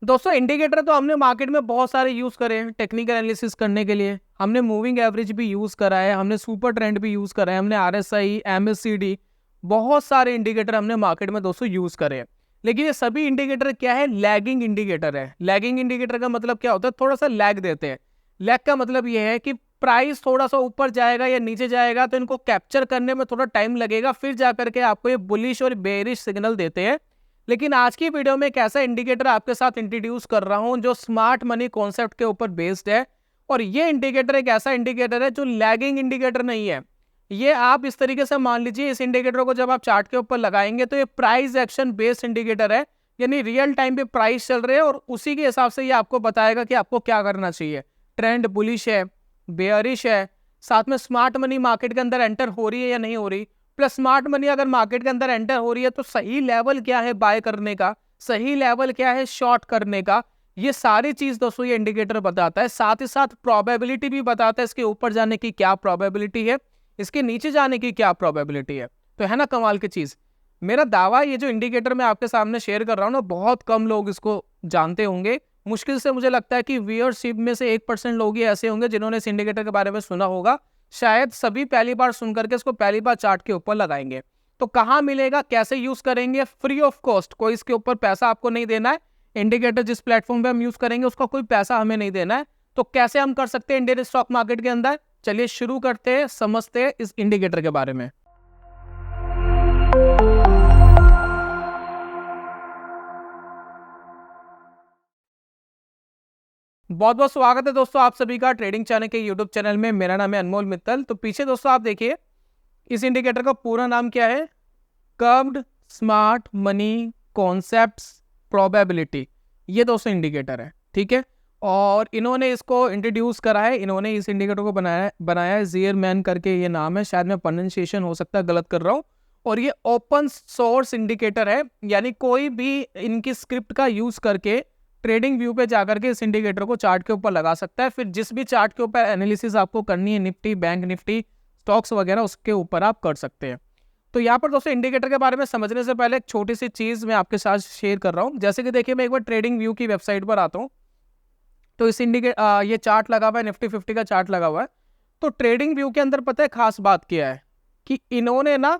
दोस्तों इंडिकेटर तो हमने मार्केट में बहुत सारे यूज करे हैं टेक्निकल एनालिसिस करने के लिए। हमने मूविंग एवरेज भी यूज करा है, हमने सुपर ट्रेंड भी यूज करा है, हमने आरएसआई, एमएससीडी, बहुत सारे इंडिकेटर हमने मार्केट में दोस्तों यूज करे हैं। लेकिन ये सभी इंडिकेटर क्या है? लैगिंग इंडिकेटर है। लैगिंग इंडिकेटर का मतलब क्या होता है? थोड़ा सा लैग देते हैं। लैग का मतलब ये है कि प्राइस थोड़ा सा ऊपर जाएगा या नीचे जाएगा तो इनको कैप्चर करने में थोड़ा टाइम लगेगा, फिर जाकर के आपको ये बुलिश और बेरिश सिग्नल देते हैं। लेकिन आज की वीडियो में एक ऐसा इंडिकेटर आपके साथ इंट्रोड्यूस कर रहा हूं जो स्मार्ट मनी कॉन्सेप्ट के ऊपर बेस्ड है। और ये इंडिकेटर एक ऐसा इंडिकेटर है जो लैगिंग इंडिकेटर नहीं है। ये आप इस तरीके से मान लीजिए, इस इंडिकेटर को जब आप चार्ट के ऊपर लगाएंगे तो ये प्राइस एक्शन बेस्ड इंडिकेटर है, यानी रियल टाइम पे प्राइस चल रहे हैं और उसी के हिसाब से ये आपको बताएगा कि आपको क्या करना चाहिए। ट्रेंड बुलिश है, बेयरिश है, साथ में स्मार्ट मनी मार्केट के अंदर एंटर हो रही है या नहीं हो रही, प्लस स्मार्ट मनी अगर मार्केट के अंदर एंटर हो रही है तो सही लेवल क्या है बाय करने का, सही लेवल क्या है शॉर्ट करने का। ये सारी चीज दोस्तों ये इंडिकेटर बताता है। साथ ही साथ प्रोबेबिलिटी भी बताता है, इसके ऊपर जाने की क्या प्रोबेबिलिटी है, इसके नीचे जाने की क्या प्रोबेबिलिटी है। तो है ना कमाल की चीज। मेरा दावा, ये जो इंडिकेटर मैं आपके सामने शेयर कर रहा हूँ ना, बहुत कम लोग इसको जानते होंगे। मुश्किल से मुझे लगता है कि व्यूअरशिप में से 1% लोग ही ऐसे होंगे जिन्होंने इस इंडिकेटर के बारे में सुना होगा। शायद सभी पहली बार सुन करके इसको पहली बार चार्ट के ऊपर लगाएंगे। तो कहाँ मिलेगा, कैसे यूज करेंगे? फ्री ऑफ कॉस्ट, कोई इसके ऊपर पैसा आपको नहीं देना है। इंडिकेटर जिस प्लेटफॉर्म पे हम यूज करेंगे उसका कोई पैसा हमें नहीं देना है। तो कैसे हम कर सकते हैं इंडियन स्टॉक मार्केट के अंदर? चलिए शुरू करते हैं, समझते हैं इस इंडिकेटर के बारे में। बहुत बहुत स्वागत है दोस्तों आप सभी का ट्रेडिंग चैनल के यूट्यूब चैनल में। मेरा नाम है अनमोल मित्तल। तो पीछे दोस्तों आप देखिए, इस इंडिकेटर का पूरा नाम क्या है? Curved smart money concepts probability. ये दोस्तों इंडिकेटर है, ठीक है। और इन्होंने इसको इंट्रोड्यूस करा है, इन्होंने इस इंडिकेटर को बनाया है ज़ीरमैन करके ये नाम है। शायद मैं प्रोनाउंसिएशन हो सकता है गलत कर रहा हूँ। और ये ओपन सोर्स इंडिकेटर है, यानी कोई भी इनकी स्क्रिप्ट का यूज करके ट्रेडिंग व्यू पे जाकर के इस इंडिकेटर को चार्ट के ऊपर लगा सकता है। फिर जिस भी चार्ट के ऊपर एनालिसिस आपको करनी है, निफ्टी, बैंक निफ्टी, स्टॉक्स वगैरह, उसके ऊपर आप कर सकते हैं। तो यहाँ पर दोस्तों इंडिकेटर के बारे में समझने से पहले एक छोटी सी चीज मैं आपके साथ शेयर कर रहा हूँ। जैसे कि देखिए, मैं एक बार ट्रेडिंग व्यू की वेबसाइट पर आता हूँ। तो इस ये चार्ट लगा हुआ है, निफ्टी 50 का चार्ट लगा हुआ है। तो ट्रेडिंग व्यू के अंदर पता है खास बात क्या है कि इन्होंने ना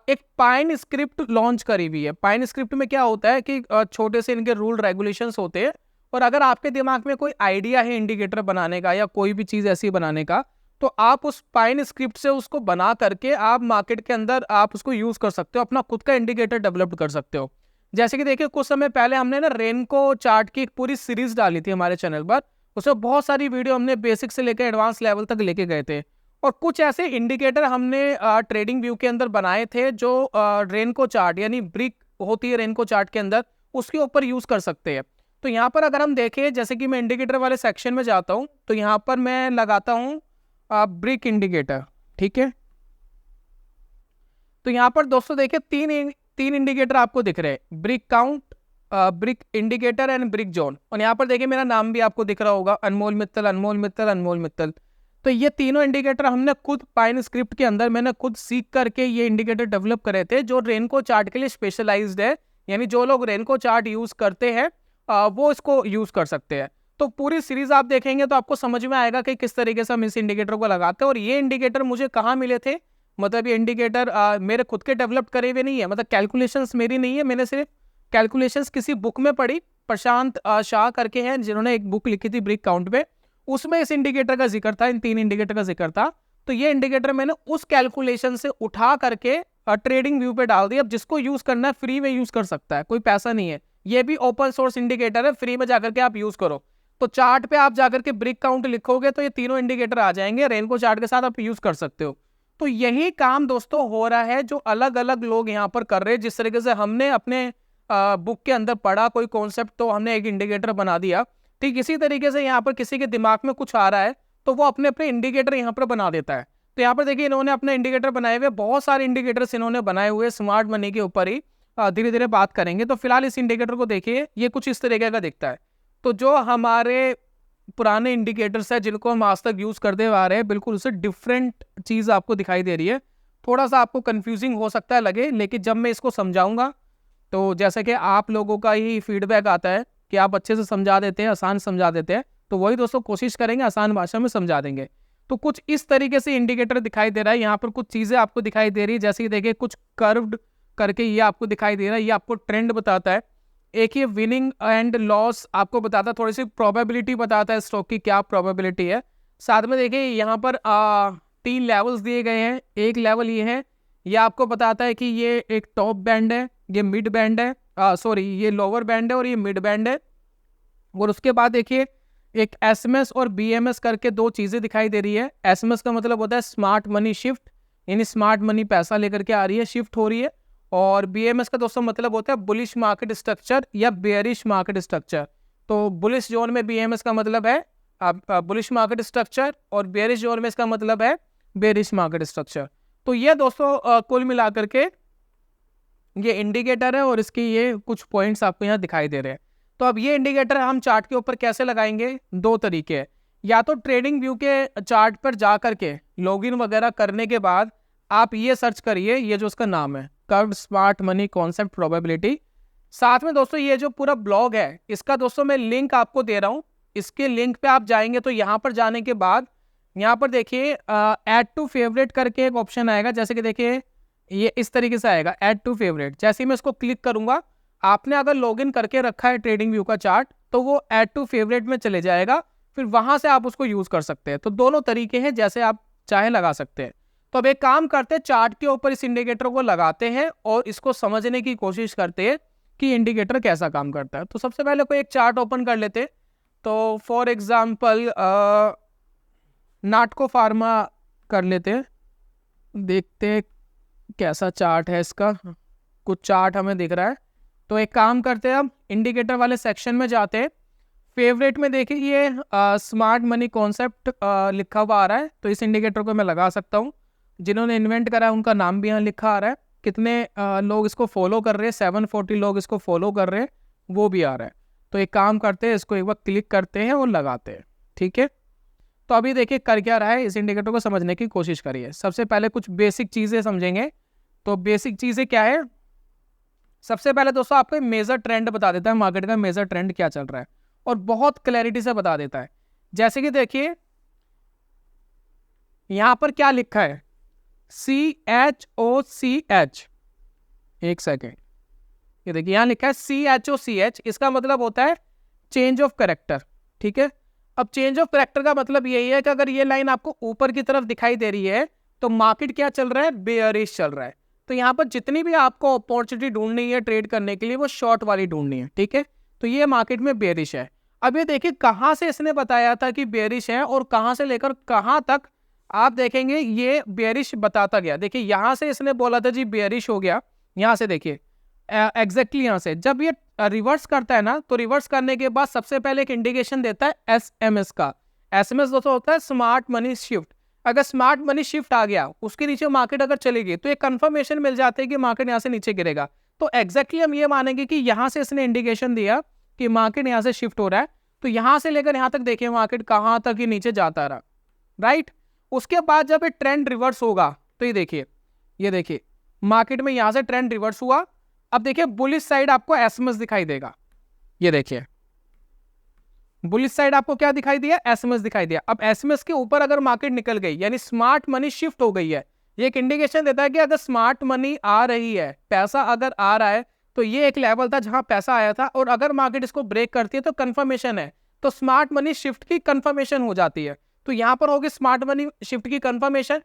एक पाइन स्क्रिप्ट लॉन्च करी हुई है। पाइन स्क्रिप्ट में क्या होता है कि छोटे से इनके रूल रेगुलेशंस होते हैं। और अगर आपके दिमाग में कोई आइडिया है इंडिकेटर बनाने का या कोई भी चीज ऐसी बनाने का, तो आप उस पाइन स्क्रिप्ट से उसको बना करके आप मार्केट के अंदर आप उसको यूज कर सकते हो, अपना खुद का इंडिकेटर डेवलप कर सकते हो। जैसे कि देखिए, कुछ समय पहले हमने ना रेनको चार्ट की एक पूरी सीरीज डाली थी हमारे चैनल पर। उसमें बहुत सारी वीडियो हमने बेसिक से लेकर एडवांस लेवल तक लेके गए थे। और कुछ ऐसे इंडिकेटर हमने ट्रेडिंग व्यू के अंदर बनाए थे जो रेनको चार्ट, यानी ब्रिक होती है रेनको चार्ट के अंदर, उसके ऊपर यूज कर सकते हैं। तो यहाँ पर अगर हम देखें, जैसे कि मैं इंडिकेटर वाले सेक्शन में जाता हूँ, तो यहाँ पर मैं लगाता हूँ ब्रिक इंडिकेटर, ठीक है। तो यहाँ पर दोस्तों देखिए, तीन इंडिकेटर आपको दिख रहे हैं, brick count, brick indicator and brick zone. और यहाँ पर देखिए मेरा नाम भी आपको दिख रहा होगा, अनमोल मित्तल, अनमोल मित्तल, अनमोल मित्तल। तो ये तीनों इंडिकेटर हमने खुद पाइन स्क्रिप्ट के अंदर मैंने खुद सीख करके ये इंडिकेटर डेवलप करे थे, जो रेनको चार्ट के लिए स्पेशलाइज्ड है। यानी जो लोग रेनको चार्ट यूज करते हैं वो इसको यूज कर सकते हैं। तो पूरी सीरीज आप देखेंगे तो आपको समझ में आएगा कि किस तरीके से हम इस इंडिकेटर को लगाते हैं। और ये इंडिकेटर मुझे कहाँ मिले थे? मतलब ये इंडिकेटर मेरे खुद के डेवलप करे हुए नहीं है, मतलब कैलकुलेशंस मेरी नहीं है, मैंने सिर्फ कैलकुलेशंस किसी बुक में पढ़ी, प्रशांत शाह करके हैं जिन्होंने एक बुक लिखी थी ब्रिक काउंट पे, उसमें इस इंडिकेटर का जिक्र था, इन तीन इंडिकेटर का जिक्र था। तो ये इंडिकेटर मैंने उस कैलकुलेशन से उठा करके ट्रेडिंग व्यू पे डाल दिया। अब जिसको यूज करना है फ्री में यूज कर सकता है, कोई पैसा नहीं है। ये भी ओपन सोर्स इंडिकेटर है, फ्री में जाकर के आप यूज करो। तो चार्ट पे आप जाकर के ब्रिक काउंट लिखोगे तो ये तीनों इंडिकेटर आ जाएंगे, रेनको चार्ट के साथ आप यूज कर सकते हो। तो यही काम दोस्तों हो रहा है जो अलग अलग लोग यहाँ पर कर रहे हैं। जिस तरीके से हमने अपने बुक के अंदर पढ़ा कोई कॉन्सेप्ट, तो हमने एक इंडिकेटर बना दिया, ठीक इसी तरीके से यहाँ पर किसी के दिमाग में कुछ आ रहा है तो वो अपने अपने इंडिकेटर यहाँ पर बना देता है। तो यहाँ पर देखिए, इन्होंने अपने इंडिकेटर बनाए हुए, बहुत सारे इंडिकेटर्स इन्होंने बनाए हुए स्मार्ट मनी के ऊपर ही। धीरे धीरे बात करेंगे। तो फिलहाल इस इंडिकेटर को देखिए, ये कुछ इस तरीके का दिखता है। तो जो हमारे पुराने इंडिकेटर्स है जिनको हम आज तक यूज करते आ रहे हैं, बिल्कुल उससे डिफरेंट चीज आपको दिखाई दे रही है। थोड़ा सा आपको कंफ्यूजिंग हो सकता है लगे, लेकिन जब मैं इसको समझाऊंगा तो जैसे कि आप लोगों का ही फीडबैक आता है कि आप अच्छे से समझा देते हैं, आसान समझा देते हैं, तो वही दोस्तों कोशिश करेंगे आसान भाषा में समझा देंगे। तो कुछ इस तरीके से इंडिकेटर दिखाई दे रहा है। यहाँ पर कुछ चीज़ें आपको दिखाई दे रही है, जैसे कि देखिए कुछ कर्व्ड करके ये आपको दिखाई दे रहा है, ये आपको ट्रेंड बताता है। एक ये विनिंग एंड लॉस आपको बताता है, थोड़ी सी प्रोबेबिलिटी बताता है स्टॉक की क्या प्रोबेबिलिटी है। साथ में देखिए यहाँ पर 3 लेवल्स दिए गए हैं। एक लेवल ये है, ये आपको बताता है कि ये एक टॉप बैंड है, ये मिड बैंड है, सॉरी ये लोअर बैंड है और ये मिड बैंड है। और उसके बाद देखिए एक एसएमएस और बीएमएस करके 2 चीज़ें दिखाई दे रही है। एसएमएस का मतलब होता है स्मार्ट मनी शिफ्ट, यानी स्मार्ट मनी पैसा लेकर के आ रही है, शिफ्ट हो रही है। और बीएमएस का दोस्तों मतलब होता है बुलिश मार्केट स्ट्रक्चर या बेयरिश मार्केट स्ट्रक्चर। तो बुलिश जोन में बीएमएस का मतलब है बुलिश मार्केट स्ट्रक्चर, और बेयरिश जोन में इसका मतलब है बेयरिश मार्केट स्ट्रक्चर। तो ये दोस्तों कुल मिलाकर के ये इंडिकेटर है और इसकी ये कुछ पॉइंट्स आपको यहाँ दिखाई दे रहे हैं। तो अब ये इंडिकेटर हम चार्ट के ऊपर कैसे लगाएंगे, 2 तरीके हैं। या तो ट्रेडिंग व्यू के चार्ट पर जा करके लॉगिन वगैरह करने के बाद आप ये सर्च करिए, ये जो उसका नाम है curved smart money concept probability. साथ में दोस्तों ये जो पूरा ब्लॉग है इसका दोस्तों मैं लिंक आपको दे रहा हूँ। इसके लिंक पे आप जाएंगे तो यहाँ पर जाने के बाद यहाँ पर देखिए ऐड टू फेवरेट करके एक ऑप्शन आएगा। जैसे कि देखिए ये इस तरीके से आएगा, ऐड टू फेवरेट। जैसे ही मैं इसको क्लिक करूंगा, आपने अगर लॉगिन करके रखा है ट्रेडिंग व्यू का चार्ट, तो वो ऐड टू फेवरेट में चले जाएगा, फिर वहां से आप उसको यूज कर सकते हैं। तो दोनों तरीके हैं, जैसे आप चाहे लगा सकते हैं। तो अब एक काम करते हैं, चार्ट के ऊपर इस इंडिकेटर को लगाते हैं और इसको समझने की कोशिश करते हैं कि इंडिकेटर कैसा काम करता है। तो सबसे पहले कोई एक चार्ट ओपन कर लेते हैं। तो फॉर एग्जाम्पल नाटको फार्मा कर लेते हैं, देखते हैं कैसा चार्ट है इसका। कुछ चार्ट हमें दिख रहा है। तो एक काम करते हैं, अब इंडिकेटर वाले सेक्शन में जाते हैं। फेवरेट में देखिए ये स्मार्ट मनी कॉन्सेप्ट लिखा हुआ आ रहा है, तो इस इंडिकेटर को मैं लगा सकता हूँ। जिन्होंने इन्वेंट करा है उनका नाम भी यहाँ लिखा आ रहा है, कितने लोग इसको फॉलो कर रहे हैं, 740 लोग इसको फॉलो कर रहे हैं, वो भी आ रहा है। तो एक काम करते हैं, इसको एक बार क्लिक करते हैं और लगाते हैं, ठीक है। तो अभी देखिए कर क्या रहा है, इस इंडिकेटर को समझने की कोशिश करिए। सबसे पहले कुछ बेसिक चीज़ें समझेंगे। तो बेसिक चीज़ें क्या है, सबसे पहले दोस्तों आपको मेजर ट्रेंड बता देता है, मार्केट का मेजर ट्रेंड क्या चल रहा है, और बहुत क्लैरिटी से बता देता है। जैसे कि देखिए यहां पर क्या लिखा है, CHOCH, एक सेकेंड, ये देखिए यहां लिखा है CHOCH। इसका मतलब होता है चेंज ऑफ कैरेक्टर, ठीक है। अब चेंज ऑफ कैरेक्टर का मतलब यही है कि अगर ये लाइन आपको ऊपर की तरफ दिखाई दे रही है तो मार्केट क्या चल रहा है, बेयरिश चल रहा है। तो यहाँ पर जितनी भी आपको अपॉर्चुनिटी ढूंढनी है ट्रेड करने के लिए, वो शॉर्ट वाली ढूंढनी है, ठीक है। तो ये मार्केट में बेयरिश है। अब ये देखिए कहाँ से इसने बताया था कि बेयरिश है और कहाँ से लेकर कहाँ तक आप देखेंगे ये बेयरिश बताता गया। देखिए यहाँ से इसने बोला था जी बेयरिश हो गया, यहाँ से देखिए एग्जैक्टली यहाँ से जब ये रिवर्स करता है ना, तो रिवर्स करने के बाद सबसे पहले एक इंडिकेशन देता है एसएमएस का। एसएमएस दोस्तों होता है स्मार्ट मनी शिफ्ट। अगर स्मार्ट मनी शिफ्ट आ गया, उसके नीचे मार्केट अगर चलेगी, तो एक कंफर्मेशन मिल जाती है कि मार्केट यहाँ से नीचे गिरेगा। तो एग्जैक्टली हम ये मानेंगे कि यहाँ से इसने इंडिकेशन दिया कि मार्केट यहाँ से शिफ्ट हो रहा है। तो यहाँ से लेकर यहाँ तक देखिए मार्केट कहाँ तक ही नीचे जाता रहा, राइट। उसके बाद जब ये ट्रेंड रिवर्स होगा, तो ये देखिए मार्केट में यहाँ से ट्रेंड रिवर्स हुआ। अब देखिए बुलिश साइड आपको एसएमएस दिखाई देगा, ये देखिए बुलिश साइड आपको क्या दिखाई दिया, एसएमएस दिखाई दिया। अब एसएमएस के ऊपर अगर मार्केट निकल गई, यानी स्मार्ट मनी शिफ्ट हो गई है, ये एक इंडिकेशन देता है कि अगर स्मार्ट मनी आ रही है, पैसा अगर आ रहा है, तो ये एक लेवल था जहां पैसा आया था, और अगर मार्केट इसको ब्रेक करती है तो कंफर्मेशन है, तो स्मार्ट मनी शिफ्ट की कंफर्मेशन हो जाती है। तो यहां पर होगी स्मार्ट मनी शिफ्ट की कंफर्मेशन।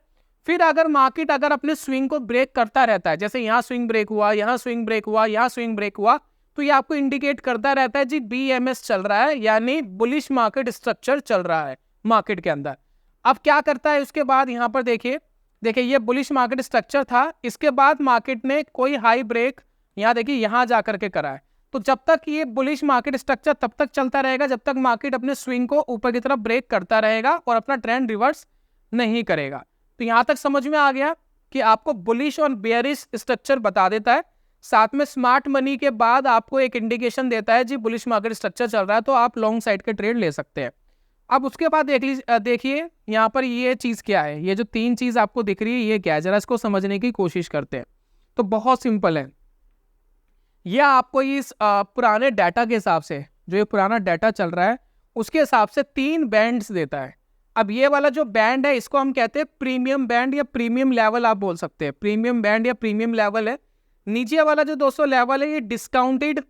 फिर अगर मार्केट अगर अपने स्विंग को ब्रेक करता रहता है, जैसे यहाँ स्विंग ब्रेक हुआ, यहाँ स्विंग ब्रेक हुआ, यहाँ स्विंग ब्रेक हुआ, तो ये आपको इंडिकेट करता रहता है जी बीएमएस चल रहा है, यानी बुलिश मार्केट स्ट्रक्चर चल रहा है मार्केट के अंदर। अब क्या करता है उसके बाद, यहाँ पर देखिए ये बुलिश मार्केट स्ट्रक्चर था। इसके बाद मार्केट ने कोई हाई ब्रेक यहाँ देखिए यहाँ जाकर के करा है। तो जब तक ये बुलिश मार्केट स्ट्रक्चर तब तक चलता रहेगा जब तक मार्केट अपने स्विंग को ऊपर की तरफ ब्रेक करता रहेगा और अपना ट्रेंड रिवर्स नहीं करेगा। तो यहाँ तक समझ में आ गया कि आपको बुलिश और बेयरिश स्ट्रक्चर बता देता है, साथ में स्मार्ट मनी के बाद आपको एक इंडिकेशन देता है जी बुलिश मार्केट स्ट्रक्चर चल रहा है, तो आप लॉन्ग साइड के ट्रेड ले सकते हैं। अब उसके बाद देखिए यहाँ पर ये चीज़ क्या है, ये जो 3 चीज़ आपको दिख रही है ये क्या है, जरा इसको समझने की कोशिश करते हैं। तो बहुत सिंपल है, यह आपको इस पुराने डाटा के हिसाब से जो ये पुराना डाटा चल रहा है उसके हिसाब से 3 बैंड्स देता है। अब ये वाला जो बैंड है इसको हम कहते हैं प्रीमियम बैंड या प्रीमियम लेवल आप बोल सकते हैं, प्रीमियम बैंड या प्रीमियम लेवल है। नीचे वाला जो दोस्तों लेवल है ये डिस्काउंटेड,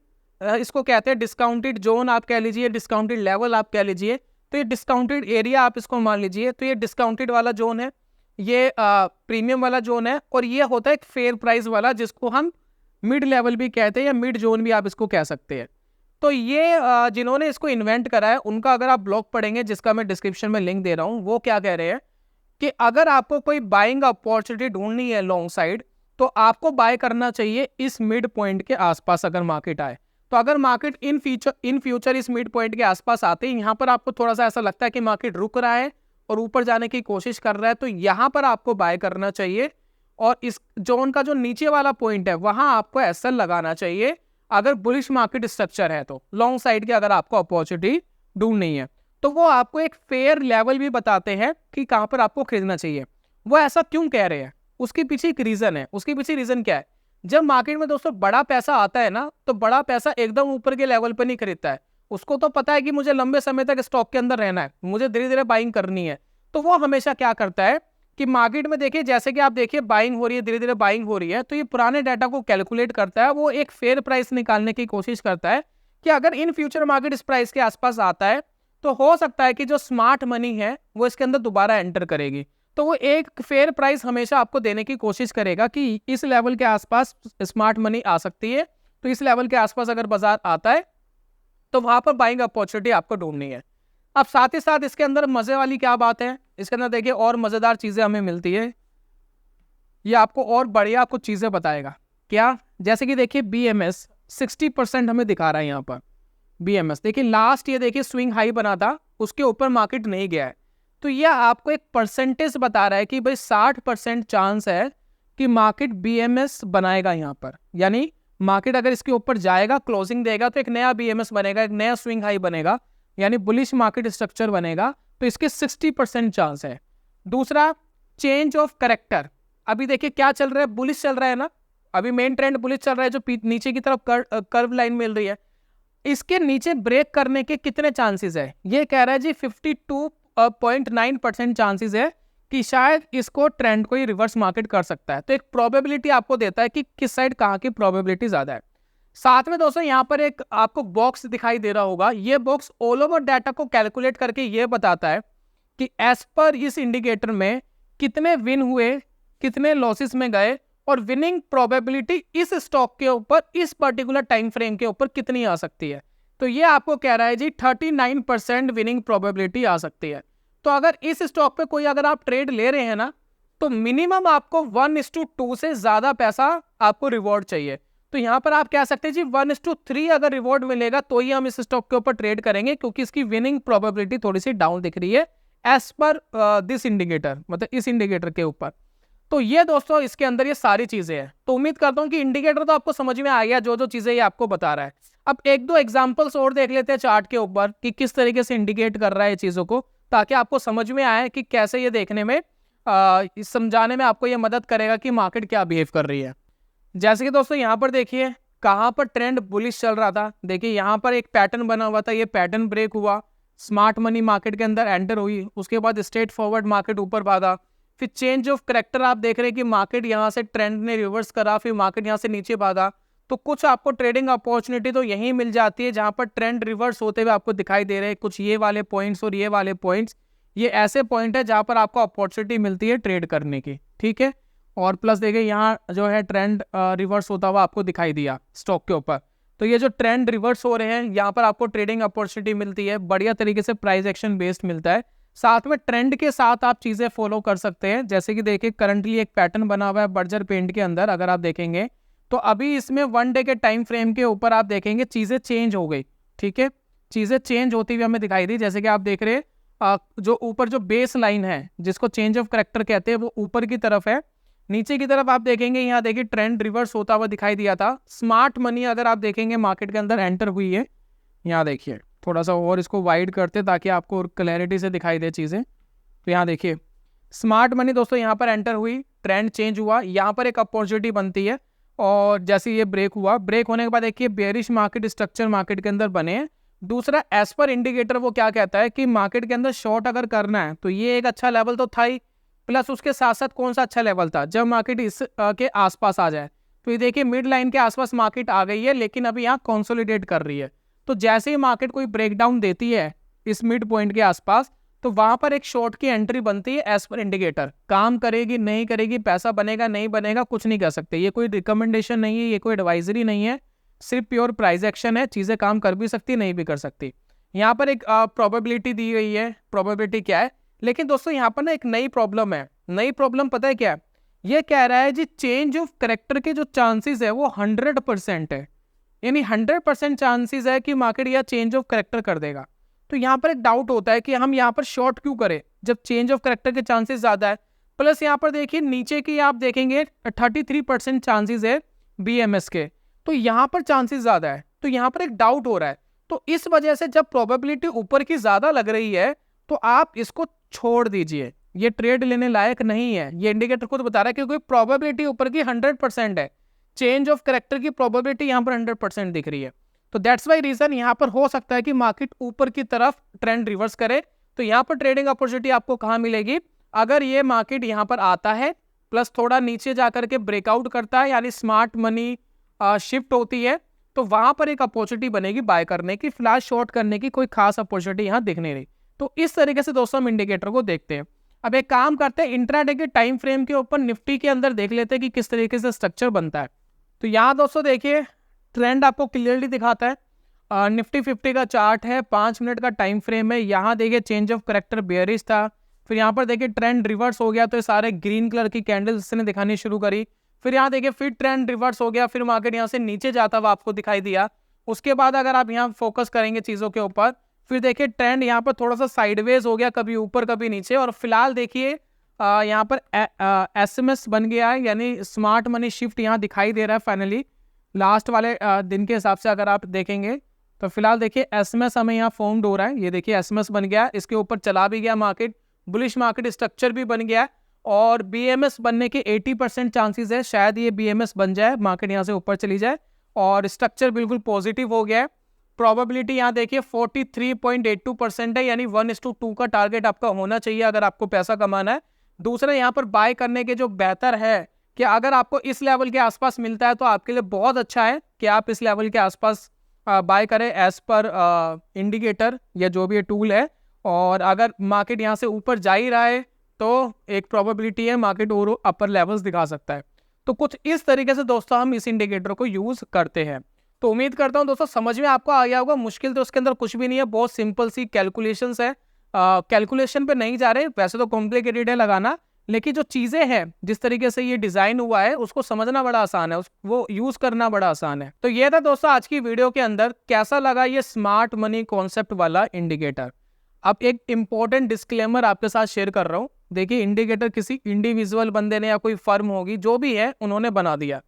इसको कहते हैं डिस्काउंटेड जोन आप कह लीजिए, डिस्काउंटेड लेवल आप कह लीजिए। तो ये डिस्काउंटेड एरिया आप इसको मान लीजिए, तो ये डिस्काउंटेड वाला जोन है, ये प्रीमियम वाला जोन है, और ये होता है एक फेयर प्राइस वाला जिसको हम मिड लेवल भी कहते हैं या मिड जोन भी आप इसको कह सकते हैं। तो ये जिन्होंने इसको इन्वेंट करा है उनका अगर आप ब्लॉग पढ़ेंगे जिसका मैं डिस्क्रिप्शन में लिंक दे रहा हूँ, वो क्या कह रहे हैं कि अगर आपको कोई बाइंग अपॉर्चुनिटी ढूंढनी है लॉन्ग साइड तो आपको बाय करना चाहिए इस मिड पॉइंट के आसपास अगर मार्केट आए। तो अगर मार्केट इन फ्यूचर इस मिड पॉइंट के आसपास आते हैं, यहाँ पर आपको थोड़ा सा ऐसा लगता है कि मार्केट रुक रहा है और ऊपर जाने की कोशिश कर रहा है, तो यहाँ पर आपको बाय करना चाहिए। और इस जोन का जो नीचे वाला पॉइंट है वहां आपको एसएल लगाना चाहिए अगर बुलिश मार्केट स्ट्रक्चर है। तो लॉन्ग साइड की अगर आपको अपॉर्चुनिटी ढूंढनी है तो वो आपको एक फेयर लेवल भी बताते हैं कि कहां पर आपको खरीदना चाहिए। वो ऐसा क्यों कह रहे हैं, उसके पीछे एक रीजन है। उसके पीछे रीजन क्या है, जब मार्केट में दोस्तों बड़ा पैसा आता है ना, तो बड़ा पैसा एकदम ऊपर के लेवल पर नहीं खरीदता है। उसको तो पता है कि मुझे लंबे समय तक स्टॉक के अंदर रहना है, मुझे धीरे धीरे बाइंग करनी है। तो वो हमेशा क्या करता है कि मार्केट में देखिए, जैसे कि आप देखिए बाइंग हो रही है, धीरे धीरे बाइंग हो रही है, तो ये पुराने डाटा को कैलकुलेट करता है, वो एक फेयर प्राइस निकालने की कोशिश करता है कि अगर इन फ्यूचर मार्केट इस प्राइस के आसपास आता है तो हो सकता है कि जो स्मार्ट मनी है वो इसके अंदर दोबारा एंटर करेगी। तो वो एक फेयर प्राइस हमेशा आपको देने की कोशिश करेगा कि इस लेवल के आसपास स्मार्ट मनी आ सकती है, तो इस लेवल के आसपास अगर बाजार आता है तो वहां पर बाइंग अपॉर्चुनिटी आपको ढूंढनी है। अब साथ ही साथ इसके अंदर मजे वाली क्या बात है, इसके अंदर देखिए और मजेदार चीजें हमें मिलती है। ये आपको और बढ़िया कुछ चीजें बताएगा क्या, जैसे कि देखिए BMS 60% हमें दिखा रहा है यहाँ पर। BMS देखिए लास्ट ये देखिए स्विंग हाई बना था, उसके ऊपर मार्केट नहीं गया है, तो यह आपको एक परसेंटेज बता रहा है कि भाई 60% चांस है कि मार्केट BMS बनाएगा यहाँ पर। यानी मार्केट अगर इसके ऊपर जाएगा, क्लोजिंग देगा, तो एक नया BMS बनेगा, एक नया स्विंग हाई बनेगा, यानी बुलिश मार्केट स्ट्रक्चर बनेगा। तो इसके 60% चांस है। दूसरा, चेंज ऑफ करेक्टर। अभी देखिए क्या चल रहा है, बुलिश चल रहा है ना, अभी मेन ट्रेंड बुलिश चल रहा है, जो नीचे की तरफ कर्व लाइन मिल रही है, इसके नीचे ब्रेक करने के कितने चांसेस है, ये कह रहा है जी 52.9% चांसेस है कि शायद इसको ट्रेंड को ही रिवर्स मार्केट कर सकता है। तो एक प्रोबेबिलिटी आपको देता है कि किस साइड कहाँ की प्रोबेबिलिटी ज्यादा है। साथ में दोस्तों यहाँ पर एक आपको बॉक्स दिखाई दे रहा होगा, ये बॉक्स ऑल ओवर डाटा को कैलकुलेट करके ये बताता है कि एज पर इस इंडिकेटर में कितने विन हुए, कितने लॉसेस में गए, और विनिंग प्रोबेबिलिटी इस स्टॉक के ऊपर इस पर्टिकुलर टाइम फ्रेम के ऊपर कितनी आ सकती है। तो ये आपको कह रहा है जी 39% विनिंग प्रोबेबिलिटी आ सकती है। तो अगर इस स्टॉक पे कोई अगर आप ट्रेड ले रहे हैं ना, तो मिनिमम आपको 1:2 से ज्यादा पैसा आपको रिवॉर्ड चाहिए। तो यहां पर आप कह सकते हैं जी 1:3 अगर रिवॉर्ड मिलेगा तो ही हम इस स्टॉक के ऊपर ट्रेड करेंगे, क्योंकि इसकी विनिंग प्रोबेबिलिटी थोड़ी सी डाउन दिख रही है एज पर दिस इंडिकेटर, मतलब इस इंडिकेटर के ऊपर। तो ये दोस्तों इसके अंदर ये सारी चीजें हैं। तो उम्मीद करता हूं कि इंडिकेटर तो आपको समझ में आ गया, जो जो चीजें ये आपको बता रहा है। अब एक दो एग्जांपल्स और देख लेते हैं चार्ट के ऊपर कि किस तरीके से इंडिकेट कर रहा है चीजों को, ताकि आपको समझ में आए कि कैसे ये देखने में समझाने में आपको ये मदद करेगा कि मार्केट क्या बिहेव कर रही है। जैसे कि दोस्तों यहाँ पर देखिए कहाँ पर ट्रेंड बुलिश चल रहा था, देखिए यहाँ पर एक पैटर्न बना हुआ था, ये पैटर्न ब्रेक हुआ, स्मार्ट मनी मार्केट के अंदर एंटर हुई, उसके बाद स्ट्रेट फॉरवर्ड मार्केट ऊपर भागा, फिर चेंज ऑफ करेक्टर आप देख रहे हैं कि मार्केट यहाँ से ट्रेंड ने रिवर्स करा, फिर मार्केट यहाँ से नीचे भागा। तो कुछ आपको ट्रेडिंग अपॉर्चुनिटी तो यहीं मिल जाती है जहाँ पर ट्रेंड रिवर्स होते हुए आपको दिखाई दे रहे हैं, कुछ ये वाले पॉइंट्स और ये वाले पॉइंट्स, ये ऐसे पॉइंट है जहाँ पर आपको अपॉर्चुनिटी मिलती है ट्रेड करने की, ठीक है। और प्लस देखिए यहाँ जो है ट्रेंड रिवर्स होता हुआ आपको दिखाई दिया स्टॉक के ऊपर। तो ये जो ट्रेंड रिवर्स हो रहे हैं यहाँ पर आपको ट्रेडिंग अपॉर्चुनिटी मिलती है, बढ़िया तरीके से प्राइस एक्शन बेस्ड मिलता है। साथ में ट्रेंड के साथ आप चीजें फॉलो कर सकते हैं, जैसे कि देखिए करंटली एक पैटर्न बना हुआ है बर्जर पेंट के अंदर, अगर आप देखेंगे तो अभी इसमें 1 डे के टाइम फ्रेम के ऊपर आप देखेंगे चीजें चेंज हो गई, ठीक है, चीजें चेंज होती हुई हमें दिखाई दी। जैसे कि आप देख रहे हैं जो ऊपर जो बेस लाइन है जिसको चेंज ऑफ करेक्टर कहते हैं वो ऊपर की तरफ है, नीचे की तरफ आप देखेंगे यहाँ देखिए ट्रेंड रिवर्स होता हुआ दिखाई दिया था। स्मार्ट मनी अगर आप देखेंगे मार्केट के अंदर एंटर हुई है, यहाँ देखिए थोड़ा सा और इसको वाइड करते ताकि आपको क्लैरिटी से दिखाई दे चीजें। तो यहाँ देखिए स्मार्ट मनी दोस्तों यहाँ पर एंटर हुई, ट्रेंड चेंज हुआ, यहाँ पर एक अपॉर्चुनिटी बनती है, और जैसे ये ब्रेक हुआ, ब्रेक होने के बाद देखिए बेरिश मार्केट स्ट्रक्चर मार्केट के अंदर बने, दूसरा एज पर इंडिकेटर वो क्या कहता है कि मार्केट के अंदर शॉर्ट अगर करना है तो ये एक अच्छा लेवल तो था ही, प्लस उसके साथ साथ कौन सा अच्छा लेवल था, जब मार्केट इस के आसपास आ जाए। तो ये देखिए मिड लाइन के आसपास मार्केट आ गई है, लेकिन अभी यहाँ कंसोलिडेट कर रही है। तो जैसे ही मार्केट कोई ब्रेकडाउन देती है इस मिड पॉइंट के आसपास, तो वहां पर एक शॉर्ट की एंट्री बनती है एज पर इंडिकेटर। काम करेगी नहीं करेगी, पैसा बनेगा नहीं बनेगा, कुछ नहीं कह सकते। ये कोई रिकमेंडेशन नहीं है, ये कोई एडवाइजरी नहीं है, सिर्फ प्योर प्राइस एक्शन है। चीजें काम कर भी सकती नहीं भी कर सकती। यहाँ पर एक प्रोबेबिलिटी दी गई है। प्रोबेबिलिटी क्या है, लेकिन दोस्तों यहाँ पर ना एक नई प्रॉब्लम है। नई प्रॉब्लम पता है क्या है? ये कह रहा है जी चेंज ऑफ करेक्टर के जो चांसेस है वो 100% है, यानी 100% चांसेस है कि मार्केट या चेंज ऑफ करेक्टर कर देगा। तो यहाँ पर एक डाउट होता है कि हम यहाँ पर शॉर्ट क्यों करें जब चेंज ऑफ करेक्टर के चांसेस ज्यादा है। प्लस यहाँ पर देखिए नीचे की आप देखेंगे 33% चांसेस है BMS के, तो यहाँ पर चांसेस ज्यादा है। तो यहाँ पर एक डाउट हो रहा है। तो इस वजह से जब प्रोबेबिलिटी ऊपर की ज्यादा लग रही है तो आप इसको छोड़ दीजिए, ये ट्रेड लेने लायक नहीं है। ये इंडिकेटर खुद बता रहा है क्योंकि प्रोबेबिलिटी ऊपर की 100% है, चेंज ऑफ करेक्टर की प्रोबेबिलिटी यहाँ पर 100% दिख रही है। तो दैट्स वाई रीजन यहाँ पर हो सकता है कि मार्केट ऊपर की तरफ ट्रेंड रिवर्स करे। तो यहाँ पर ट्रेडिंग अपॉर्चुनिटी आपको कहाँ मिलेगी? अगर ये मार्केट यहाँ पर आता है प्लस थोड़ा नीचे जाकर के ब्रेकआउट करता है, यानी स्मार्ट मनी शिफ्ट होती है, तो वहां पर एक अपॉर्चुनिटी बनेगी बाय करने की। फिलहाल शॉर्ट करने की कोई खास अपॉर्चुनिटी यहाँ दिख नहीं रही। तो इस तरीके से दोस्तों हम इंडिकेटर को देखते हैं। अब एक काम करते हैं, इंट्राडे के टाइम फ्रेम के ऊपर निफ्टी के अंदर देख लेते हैं कि किस तरीके से स्ट्रक्चर बनता है। तो यहाँ दोस्तों देखिए ट्रेंड आपको क्लियरली दिखाता है। निफ्टी 50 का चार्ट है, 5 मिनट का टाइम फ्रेम है। यहाँ देखिए चेंज ऑफ करेक्टर बेयरिश था, फिर यहाँ पर देखिए ट्रेंड रिवर्स हो गया, तो ये सारे ग्रीन कलर की कैंडल्स इसने दिखानी शुरू करी। फिर यहाँ देखिए फिर ट्रेंड रिवर्स हो गया, फिर मार्केट यहाँ से नीचे जाता हुआ आपको दिखाई दिया। उसके बाद अगर आप यहाँ फोकस करेंगे चीज़ों के ऊपर, फिर देखिए ट्रेंड यहाँ पर थोड़ा सा साइडवेज हो गया, कभी ऊपर कभी नीचे। और फिलहाल देखिए यहाँ पर SMS बन गया है, यानी स्मार्ट मनी शिफ्ट यहाँ दिखाई दे रहा है फाइनली। लास्ट वाले दिन के हिसाब से अगर आप देखेंगे तो फिलहाल देखिए SMS हमें यहाँ फॉर्म्ड हो रहा है। ये देखिए SMS बन गया, इसके ऊपर चला भी गया मार्केट, बुलिश मार्केट स्ट्रक्चर भी बन गया। और BMS बनने के 80% चांसेस है, शायद ये BMS बन जाए, मार्केट यहाँ से ऊपर चली जाए और स्ट्रक्चर बिल्कुल पॉजिटिव हो गया है। प्रोबेबिलिटी यहाँ देखिए 43.82% है, यानी 1:2 का टारगेट आपका होना चाहिए अगर आपको पैसा कमाना है। दूसरा यहाँ पर बाय करने के जो बेहतर है कि अगर आपको इस लेवल के आसपास मिलता है तो आपके लिए बहुत अच्छा है कि आप इस लेवल के आसपास बाय करें एज पर इंडिकेटर या जो भी ये टूल है। और अगर मार्केट यहाँ से ऊपर जा ही रहा है तो एक प्रोबेबिलिटी है मार्केट और अपर लेवल्स दिखा सकता है। तो कुछ इस तरीके से दोस्तों हम इस इंडिकेटर को यूज करते हैं। तो उम्मीद करता हूं दोस्तों समझ में आपको आ गया होगा। मुश्किल तो उसके अंदर कुछ भी नहीं है, बहुत सिंपल सी कैलकुलेशंस है। कैलकुलेशन पे नहीं जा रहे, वैसे तो कॉम्प्लिकेटेड है लगाना, लेकिन जो चीजें हैं जिस तरीके से ये डिजाइन हुआ है उसको समझना बड़ा आसान है, वो यूज करना बड़ा आसान है। तो ये था दोस्तों आज की वीडियो के अंदर, कैसा लगा ये स्मार्ट मनी कॉन्सेप्ट वाला इंडिकेटर। अब एक इंपॉर्टेंट डिस्क्लेमर आपके साथ शेयर कर रहा हूं। देखिए इंडिकेटर किसी इंडिविजुअल बंदे ने या कोई फर्म होगी जो भी है उन्होंने बना दिया।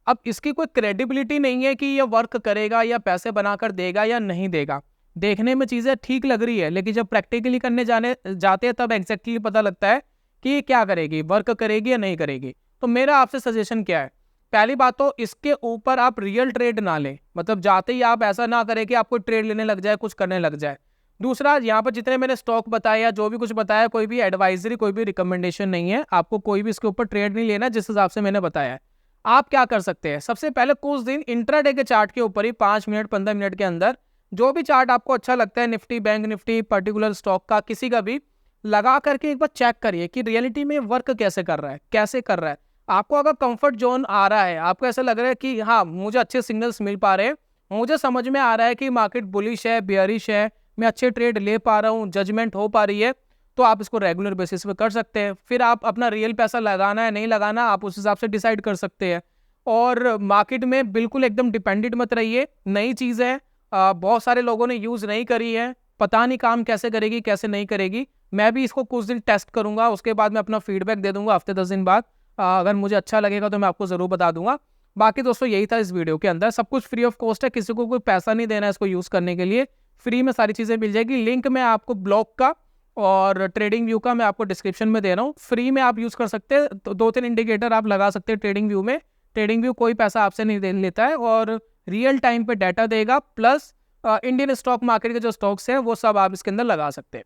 अब इसकी कोई क्रेडिबिलिटी नहीं है कि ये वर्क करेगा या पैसे बनाकर देगा या नहीं देगा। देखने में चीजें ठीक लग रही है, लेकिन जब प्रैक्टिकली करने जाते हैं तब एग्जैक्टली पता लगता है कि ये क्या करेगी, वर्क करेगी या नहीं करेगी। तो मेरा आपसे सजेशन क्या है, पहली बात तो इसके ऊपर आप रियल ट्रेड ना लें, मतलब जाते ही आप ऐसा ना करें कि आपको ट्रेड लेने लग जाए, कुछ करने लग जाए। दूसरा, यहाँ पर जितने मैंने स्टॉक बताया, जो भी कुछ बताया, कोई भी एडवाइजरी कोई भी रिकमेंडेशन नहीं है, आपको कोई भी इसके ऊपर ट्रेड नहीं लेना जिस हिसाब से मैंने बताया है। आप क्या कर सकते हैं, सबसे पहले कुछ दिन इंट्राडे के चार्ट के ऊपर ही 5 मिनट 15 मिनट के अंदर जो भी चार्ट आपको अच्छा लगता है, Nifty, bank Nifty, particular stock का, किसी का भी, लगा करके एक बार चेक करिए कि रियलिटी में वर्क कैसे कर रहा है, कैसे कर रहा है। आपको अगर कंफर्ट जोन आ रहा है, आपको ऐसा लग रहा है कि हाँ मुझे अच्छे सिग्नल्स मिल पा रहे हैं, मुझे समझ में आ रहा है कि मार्केट बुलिश है, बेयरिश है, मैं अच्छे ट्रेड ले पा रहा हूँ, जजमेंट हो पा रही है, तो आप इसको रेगुलर बेसिस पे कर सकते हैं। फिर आप अपना रियल पैसा लगाना है नहीं लगाना, आप उस हिसाब से डिसाइड कर सकते हैं। और मार्केट में बिल्कुल एकदम डिपेंडेंट मत रहिए, नई चीज़ है, बहुत सारे लोगों ने यूज़ नहीं करी है, पता नहीं काम कैसे करेगी कैसे नहीं करेगी। मैं भी इसको कुछ दिन टेस्ट करूंगा, उसके बाद मैं अपना फीडबैक दे दूंगा हफ्ते 10 दिन बाद। अगर मुझे अच्छा लगेगा तो मैं आपको ज़रूर बता दूंगा। बाकी दोस्तों यही था इस वीडियो के अंदर, सब कुछ फ्री ऑफ कॉस्ट है, किसी को कोई पैसा नहीं देना है इसको यूज़ करने के लिए, फ्री में सारी चीज़ें मिल जाएगी। लिंक मैं आपको ब्लॉग का और ट्रेडिंग व्यू का मैं आपको डिस्क्रिप्शन में दे रहा हूँ, फ्री में आप यूज़ कर सकते हैं। तो 2-3 इंडिकेटर आप लगा सकते हैं ट्रेडिंग व्यू में। ट्रेडिंग व्यू कोई पैसा आपसे नहीं लेता है और रियल टाइम पे डाटा देगा, प्लस इंडियन स्टॉक मार्केट के जो स्टॉक्स हैं वो सब आप इसके अंदर लगा सकते हैं।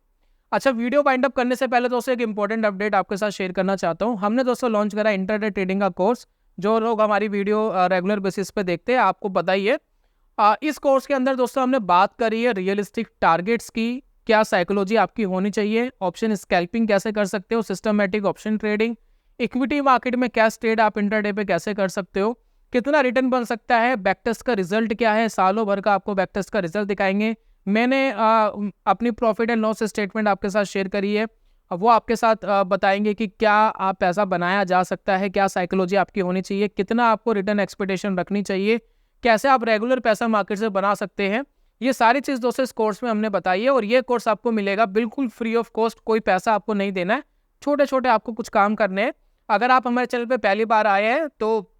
अच्छा, वीडियो वाइंड अप करने से पहले दोस्तों एक इंपॉर्टेंट अपडेट आपके साथ शेयर करना चाहता हूँ। हमने दोस्तों लॉन्च करा इंट्राडे ट्रेडिंग का कोर्स। जो लोग हमारी वीडियो रेगुलर बेसिस पे देखते हैं, आपको पता ही है। इस कोर्स के अंदर दोस्तों हमने बात करी है रियलिस्टिक टारगेट्स की, क्या साइकोलॉजी आपकी होनी चाहिए, ऑप्शन स्कैल्पिंग कैसे कर सकते हो, systematic option trading, equity market में कैश ट्रेड आप इंट्राडे पे कैसे कर सकते हो, कितना रिटर्न बन सकता है, बैक टेस्ट का रिजल्ट क्या है, सालों भर का आपको बैक टेस्ट का रिजल्ट दिखाएंगे। मैंने अपनी प्रॉफिट एंड लॉस स्टेटमेंट आपके साथ शेयर करी है, अब वो आपके साथ बताएंगे कि क्या आप पैसा बनाया जा सकता है, क्या साइकोलॉजी आपकी होनी चाहिए, कितना आपको रिटर्न एक्सपेक्टेशन रखनी चाहिए, कैसे आप रेगुलर पैसा मार्केट से बना सकते हैं। ये सारी चीज़ दोस्तों इस कोर्स में हमने बताई है, और ये कोर्स आपको मिलेगा बिल्कुल फ्री ऑफ कॉस्ट, कोई पैसा आपको नहीं देना है। छोटे छोटे आपको कुछ काम करने हैं। अगर आप हमारे चैनल पे पहली बार आए हैं तो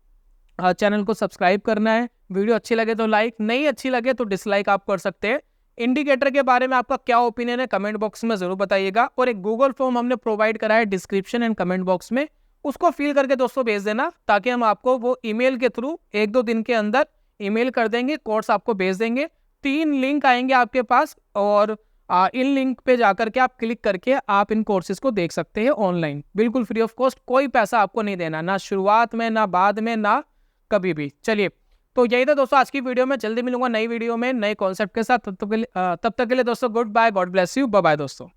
चैनल को सब्सक्राइब करना है। वीडियो अच्छी लगे तो लाइक, नहीं अच्छी लगे तो डिसलाइक आप कर सकते हैं। इंडिकेटर के बारे में आपका क्या ओपिनियन है कमेंट बॉक्स में जरूर बताइएगा, और एक गूगल फॉर्म हमने प्रोवाइड करा है डिस्क्रिप्शन एंड कमेंट बॉक्स में, उसको फिल करके दोस्तों भेज देना, ताकि हम आपको वो ईमेल के थ्रू 1-2 दिन के अंदर ईमेल कर देंगे, कोर्स आपको भेज देंगे। 3 लिंक आएंगे आपके पास, और इन लिंक पे जाकर के आप क्लिक करके आप इन कोर्सेज को देख सकते हैं ऑनलाइन, बिल्कुल फ्री ऑफ कॉस्ट, कोई पैसा आपको नहीं देना, ना शुरुआत में, ना बाद में, ना कभी भी। चलिए, तो यही था दोस्तों आज की वीडियो में। जल्दी मिलूंगा नई वीडियो में नए कॉन्सेप्ट के साथ। तब तक के लिए दोस्तों goodbye, God bless you, bye bye दोस्तों।